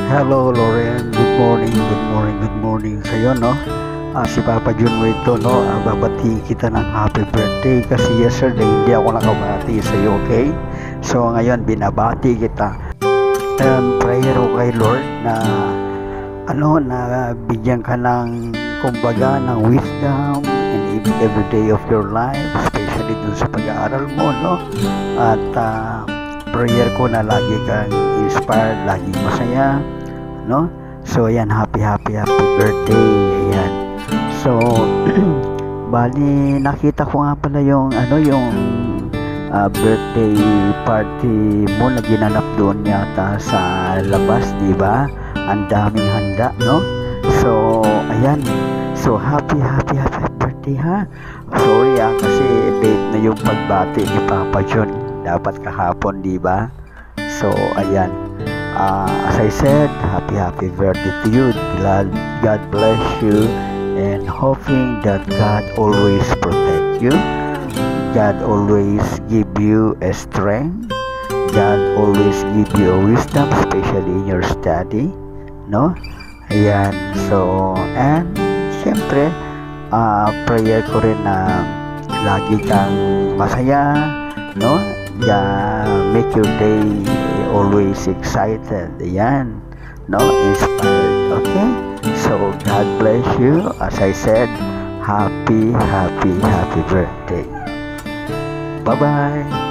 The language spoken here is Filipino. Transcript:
Hello, Loren. Good morning, good morning, good morning sa'yo, no? Si Papa Junway ito, no? Babati kita ng happy birthday kasi yesterday hindi ako nakabati sa'yo, okay? So, ngayon, binabati kita. And prayer ko kay Lord na na bigyan ka ng kumbaga ng wisdom in every day of your life, especially dun sa pag-aaral mo, no? At prayer ko na lagi kang inspired, laging masaya, no? So ayan, happy birthday. Ayan. So bali nakita ko nga pala yung birthday party mo na ginanap doon yata sa labas, di ba? Ang daming handa, no? So ayan. So happy birthday, ha? Sorry kasi late na yung pagbati ni Papa John. Dapat kahapon, di ba? So ayan. As I said, happy birthday to you. God bless you, and hoping that God always protect you. God always give you a strength. God always give you a wisdom, especially in your study, no? Ayan. So, and siyempre, prayer ko rin na lagi kang masaya, no? Make your day always excited. Ayan, no? Inspired. Okay? So God bless you. As I said, happy birthday. Bye bye.